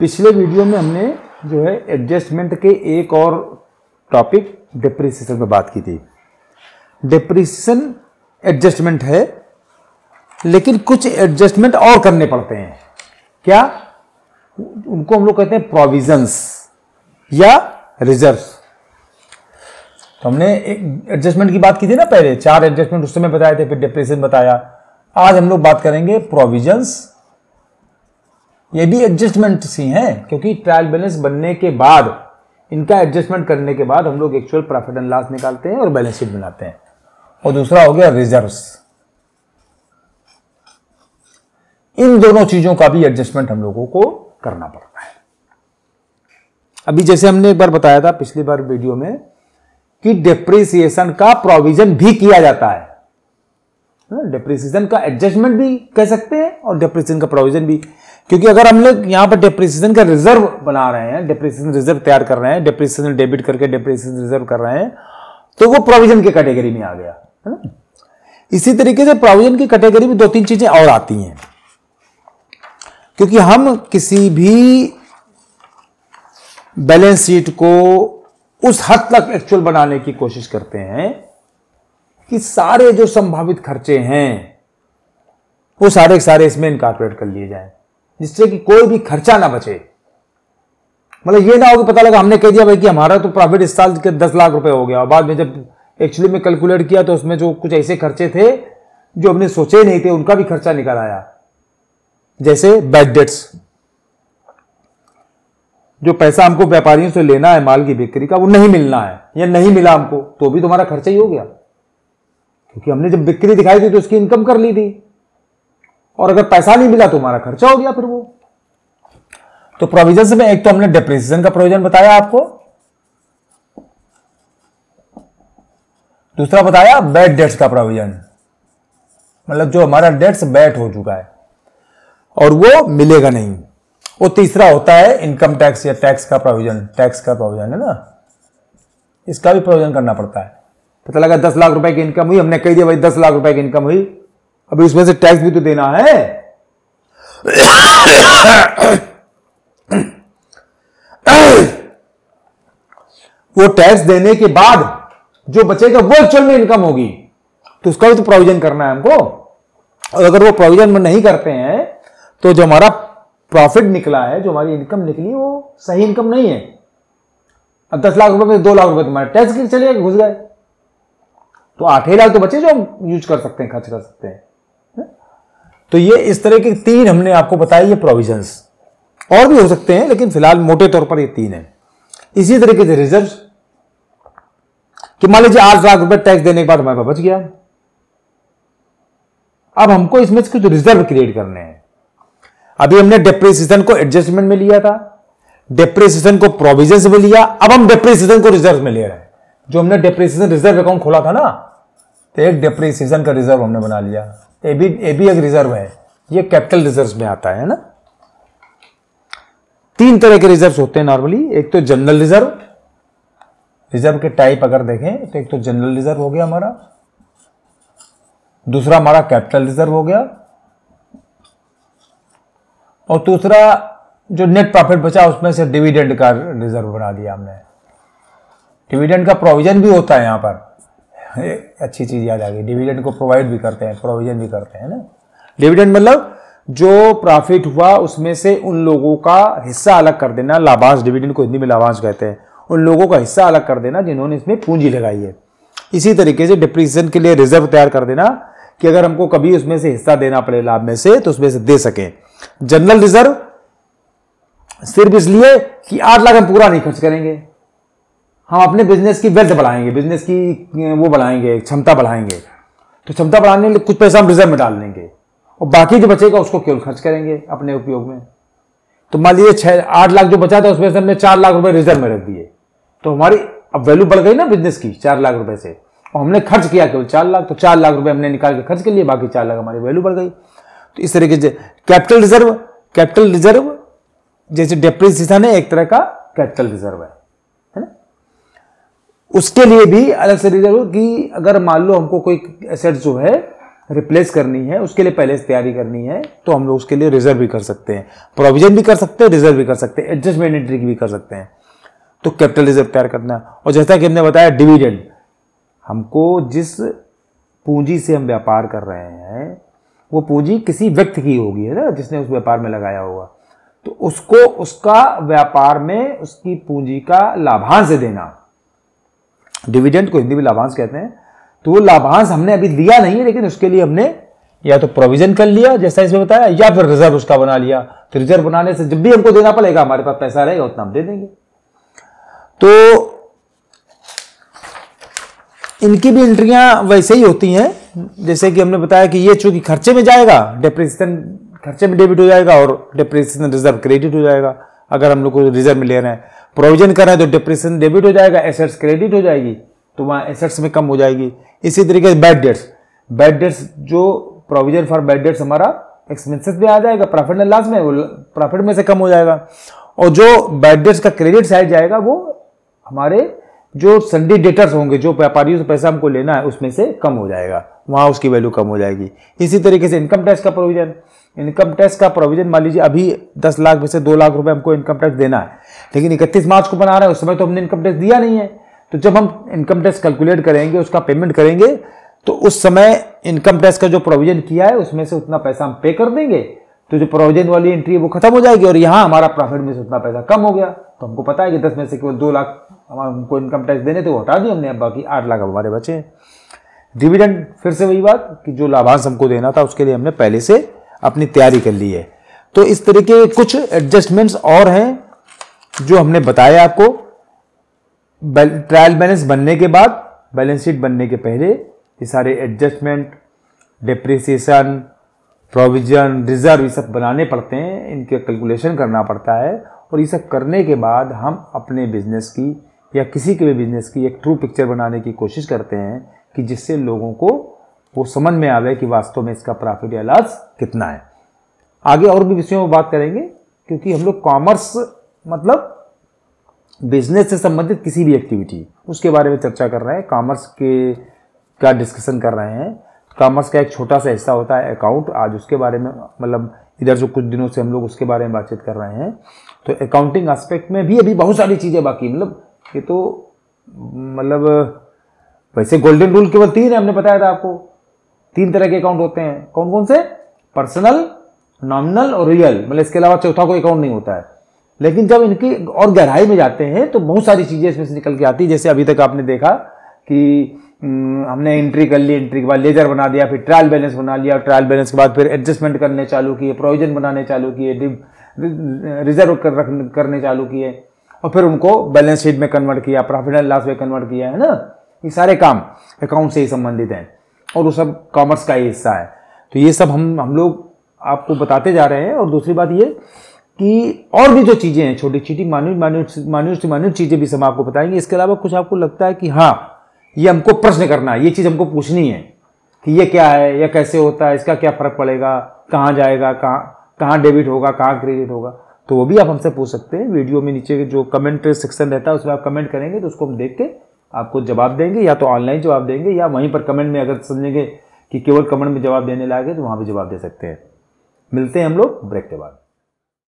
पिछले वीडियो में हमने जो है एडजस्टमेंट के एक और टॉपिक डिप्रिसिएशन में बात की थी। डिप्रिसिएशन एडजस्टमेंट है, लेकिन कुछ एडजस्टमेंट और करने पड़ते हैं। क्या? उनको हम लोग कहते हैं प्रोविजंस या रिजर्व्स। तो हमने एक एडजस्टमेंट की बात की थी ना, पहले 4 एडजस्टमेंट उस समय बताए थे, फिर डिप्रिसिएशन बताया। आज हम लोग बात करेंगे प्रोविजंस। ये भी एडजस्टमेंट सी हैं, क्योंकि ट्रायल बैलेंस बनने के बाद, इनका एडजस्टमेंट करने के बाद हम लोग एक्चुअल प्रॉफिट एंड लॉस निकालते हैं और बैलेंस शीट बनाते हैं। और दूसरा हो गया रिजर्व्स। इन दोनों चीजों का भी एडजस्टमेंट हम लोगों को करना पड़ता है। अभी जैसे हमने एक बार बताया था पिछली बार वीडियो में कि डिप्रिसिएशन का प्रोविजन भी किया जाता है। डिप्रिसिएशन का एडजस्टमेंट भी कह सकते हैं और डिप्रिसिएशन का प्रोविजन भी, क्योंकि अगर हम लोग यहां पर डिप्रिसिएशन का रिजर्व बना रहे हैं, डिप्रिसिएशन रिजर्व तैयार कर रहे हैं, डिप्रिसिएशन डेबिट करके डिप्रिसिएशन रिजर्व कर रहे हैं, तो वो प्रोविजन की कैटेगरी में आ गया है ना। इसी तरीके से प्रोविजन की कैटेगरी में 2-3 चीजें और आती हैं, क्योंकि हम किसी भी बैलेंस शीट को उस हद तक एक्चुअल बनाने की कोशिश करते हैं कि सारे जो संभावित खर्चे हैं वो सारे के सारे इसमें इनकॉर्पोरेट कर लिए जाएं, जिससे कि कोई भी खर्चा ना बचे। मतलब ये ना हो कि पता लगा हमने कह दिया भाई कि हमारा तो प्रॉफिट इस साल के 10 लाख रुपए हो गया, और बाद में जब एक्चुअली में कैलकुलेट किया तो उसमें जो कुछ ऐसे खर्चे थे जो हमने सोचे नहीं थे, उनका भी खर्चा निकल आया। जैसे बैड डेट्स, जो पैसा हमको व्यापारियों से लेना है माल की बिक्री का, वो नहीं मिलना है या नहीं मिला हमको, तो भी तुम्हारा खर्चा ही हो गया, क्योंकि हमने जब बिक्री दिखाई थी तो उसकी इनकम कर ली थी, और अगर पैसा नहीं मिला तो हमारा खर्चा हो गया फिर वो। तो प्रोविजन में एक तो हमने डिप्रिसिएशन का प्रोविजन बताया आपको, दूसरा बताया बैड डेट्स का प्रोविजन, मतलब जो हमारा डेट्स बैड हो चुका है और वो मिलेगा नहीं। और तीसरा होता है इनकम टैक्स या टैक्स का प्रोविजन, टैक्स का प्रोविजन है ना, इसका भी प्रोविजन करना पड़ता है। पता लगा 10 लाख रुपए की इनकम हुई, हमने कह दिया भाई 10 लाख रुपए की इनकम हुई, अभी उसमें से टैक्स भी तो देना है। वो टैक्स देने के बाद जो बचेगा वो एक्चुअल में इनकम होगी, तो उसका भी तो प्रोविजन करना है हमको। और अगर वो प्रोविजन में नहीं करते हैं तो जो हमारा प्रॉफिट निकला है, जो हमारी इनकम निकली, वो सही इनकम नहीं है। अब 10 लाख रुपए में 2 लाख रुपए तुम्हारे टैक्स के चले घुस गए, तो 8 लाख तो बचे जो हम यूज कर सकते हैं, खर्च कर सकते हैं। तो ये इस तरह के 3 हमने आपको बताई, ये प्रोविजंस। और भी हो सकते हैं, लेकिन फिलहाल मोटे तौर पर ये 3 है। इसी तरीके से रिजर्व, कि मान लीजिए 8 लाख रुपए टैक्स देने के बाद हमारे पास बच गया, अब हमको इसमें से कुछ रिजर्व क्रिएट करने हैं। अभी हमने डिप्रिसिएशन को एडजस्टमेंट में लिया था, डिप्रिसिएशन को प्रोविजंस में लिया, अब हम डिप्रिसिएशन को रिजर्व में ले रहे हैं। जो हमने डिप्रिसिएशन रिजर्व अकाउंट खोला था ना, तो एक डिप्रिसिएशन का रिजर्व हमने बना लिया। ये भी एक रिजर्व है, ये कैपिटल रिजर्व में आता है ना। 3 तरह के रिजर्व होते हैं नॉर्मली। एक तो जनरल रिजर्व, रिजर्व के टाइप अगर देखें तो एक तो जनरल रिजर्व हो गया हमारा, दूसरा हमारा कैपिटल रिजर्व हो गया, और तीसरा जो नेट प्रॉफिट बचा उसमें से डिविडेंड का रिजर्व बना दिया हमने। डिविडेंड का प्रोविजन भी होता है यहां पर, अच्छी चीज याद आ गई, डिविडेंड को प्रोवाइड भी करते हैं, प्रोविजन भी करते हैं ना। डिविडेंड मतलब जो प्रॉफिट हुआ उसमें से उन लोगों का हिस्सा अलग कर देना, लाभांश, डिविडेंड को हिंदी में लाभांश कहते हैं, उन लोगों का हिस्सा अलग कर देना जिन्होंने इसमें पूंजी लगाई है। इसी तरीके से डिप्रिसिएशन के लिए रिजर्व तैयार कर देना कि अगर हमको कभी उसमें से हिस्सा देना पड़े लाभ में से, तो उसमें से दे सकें। जनरल रिजर्व सिर्फ इसलिए कि 8 लाख हम पूरा नहीं खर्च करेंगे, हम अपने बिजनेस की वेल्थ बढ़ाएंगे, बिजनेस की वो बढ़ाएंगे, क्षमता बढ़ाएंगे, तो क्षमता बढ़ाने के लिए कुछ पैसा हम रिजर्व में डाल देंगे, और बाकी जो बचेगा उसको केवल खर्च करेंगे अपने उपयोग में। तो मान लीजिए 8 लाख जो बचा था उसमें से हमने 4 लाख रुपए रिजर्व में रख दिए, तो हमारी अब वैल्यू बढ़ गई ना बिजनेस की 4 लाख रुपए से, और हमने खर्च किया केवल 4 लाख, तो 4 लाख रुपए हमने निकाल के खर्च कर लिए, बाकी 4 लाख हमारी वैल्यू बढ़ गई। तो इस तरीके से कैपिटल रिजर्व जैसे डिप्रिसिएशन है एक तरह का कैपिटल रिजर्व है ना। उसके लिए भी अलग से रिजर्व कि अगर मान लो हमको कोई एसेट जो है रिप्लेस करनी है, उसके लिए पहले से तैयारी करनी है, तो हम लोग उसके लिए रिजर्व भी कर सकते हैं, प्रोविजन भी कर सकते हैं, रिजर्व भी कर सकते हैं, एडजस्टमेंट एंट्री भी कर सकते हैं। तो कैपिटल रिजर्व तैयार करना है। और जैसा कि हमने बताया डिविडेंड, हमको जिस पूंजी से हम व्यापार कर रहे हैं वो पूंजी किसी व्यक्ति की होगी, है ना, जिसने उस व्यापार में लगाया होगा, तो उसको उसका व्यापार में उसकी पूंजी का लाभांश देना, डिविडेंड को हिंदी में लाभांश कहते हैं। तो वो लाभांश हमने अभी दिया नहीं है, लेकिन उसके लिए हमने या तो प्रोविजन कर लिया जैसा इसमें बताया, या फिर रिजर्व उसका बना लिया। तो रिजर्व बनाने से जब भी हमको देना पड़ेगा, हमारे पास पैसा रहेगा, उतना हम दे देंगे। तो इनकी भी एंट्रियां वैसे ही होती हैं, जैसे कि हमने बताया कि ये चूंकि खर्चे में जाएगा, डेप्रिसिएशन खर्चे में डेबिट हो जाएगा और डेप्रिसिएशन रिजर्व क्रेडिट हो जाएगा। अगर हम लोग को रिजर्व में ले रहे हैं, प्रोविजन कर रहे हैं तो डेप्रिसिएशन डेबिट हो जाएगा, एसेट्स क्रेडिट हो जाएगी, तो वहां एसेट्स में कम हो जाएगी। इसी तरीके से बैड डेट्स जो प्रोविजन फॉर बैड डेट्स हमारा एक्सपेंसेस में आ जाएगा, प्रॉफिट एंड लॉस में, वो प्रॉफिट में से कम हो जाएगा। और जो बैड डेट्स का क्रेडिट साइड जाएगा वो हमारे जो सन्डी डेटर्स होंगे, जो व्यापारियों से पैसा हमको लेना है, उसमें से कम हो जाएगा, वहां उसकी वैल्यू कम हो जाएगी। इसी तरीके से इनकम टैक्स का प्रोविजन मान लीजिए अभी 10 लाख में से 2 लाख रुपए हमको इनकम टैक्स देना है, लेकिन 31 मार्च को बना रहे हैं, उस समय तो हमने इनकम टैक्स दिया नहीं है। तो जब हम इनकम टैक्स कैलकुलेट करेंगे, उसका पेमेंट करेंगे, तो उस समय इनकम टैक्स का जो प्रोविजन किया है उसमें से उतना पैसा हम पे कर देंगे, तो जो प्रोविजन वाली एंट्री है वो खत्म हो जाएगी, और यहाँ हमारा प्रॉफिट में से उतना पैसा कम हो गया। तो हमको पता है कि 10 में से केवल 2 लाख हमको इनकम टैक्स देने थे, वो हटा दिए हमने, अब बाकी 8 लाख हमारे बचे हैं। डिविडेंड फिर से वही बात कि जो लाभांश हमको देना था उसके लिए हमने पहले से अपनी तैयारी कर ली है। तो इस तरीके के कुछ एडजस्टमेंट्स और हैं जो हमने बताया आपको। ट्रायल बैलेंस बनने के बाद, बैलेंस शीट बनने के पहले ये सारे एडजस्टमेंट, डिप्रिसिएशन, प्रोविजन, रिजर्व, ये सब बनाने पड़ते हैं, इनके कैलकुलेशन करना पड़ता है। और ये सब करने के बाद हम अपने बिजनेस की या किसी के भी बिजनेस की एक ट्रू पिक्चर बनाने की कोशिश करते हैं कि जिससे लोगों को वो समझ में आवे कि वास्तव में इसका प्रॉफिट या लॉस कितना है। आगे और भी विषयों में बात करेंगे, क्योंकि हम लोग कॉमर्स मतलब बिजनेस से संबंधित किसी भी एक्टिविटी उसके बारे में चर्चा कर रहे हैं, कॉमर्स के का डिस्कशन कर रहे हैं। कॉमर्स का एक छोटा सा हिस्सा होता है अकाउंट, आज उसके बारे में मतलब इधर जो कुछ दिनों से हम लोग उसके बारे में बातचीत कर रहे हैं। तो अकाउंटिंग एस्पेक्ट में भी अभी बहुत सारी चीज़ें बाकी, मतलब ये तो मतलब वैसे गोल्डन रूल केवल 3 है, हमने बताया था आपको। 3 तरह के अकाउंट होते हैं, कौन कौन से? पर्सनल, नॉमिनल और रियल, मतलब इसके अलावा चौथा कोई अकाउंट नहीं होता है। लेकिन जब इनकी और गहराई में जाते हैं तो बहुत सारी चीज़ें इसमें से निकल के आती है। जैसे अभी तक आपने देखा कि हमने एंट्री कर ली, एंट्री के बाद लेजर बना दिया, फिर ट्रायल बैलेंस बना लिया, ट्रायल बैलेंस के बाद फिर एडजस्टमेंट करने चालू किए, प्रोविजन बनाने चालू किए, रिजर्व करने चालू किए, और फिर उनको बैलेंस शीट में कन्वर्ट किया, प्रॉफिट एंड लॉस में कन्वर्ट किया, है ना। ये सारे काम अकाउंट से ही संबंधित हैं और वो सब कॉमर्स का ही हिस्सा है। तो ये सब हम लोग आपको बताते जा रहे हैं। और दूसरी बात ये कि और भी जो चीज़ें हैं, छोटी छोटी मान्यूट चीज़ें भी सब आपको बताएंगे। इसके अलावा कुछ आपको लगता है कि हाँ ये हमको प्रश्न करना है, ये चीज़ हमको पूछनी है कि ये क्या है, या कैसे होता है, इसका क्या फ़र्क पड़ेगा, कहाँ जाएगा, कहाँ डेबिट होगा, कहाँ क्रेडिट होगा, तो वो भी आप हमसे पूछ सकते हैं। वीडियो में नीचे जो कमेंट सेक्शन रहता है उसमें आप कमेंट करेंगे तो उसको हम देख के आपको जवाब देंगे, या तो ऑनलाइन जवाब देंगे या वहीं पर कमेंट में अगर समझेंगे कि केवल कमेंट में जवाब देने लायक है तो वहाँ भी जवाब दे सकते हैं। मिलते हैं हम लोग ब्रेक के बाद।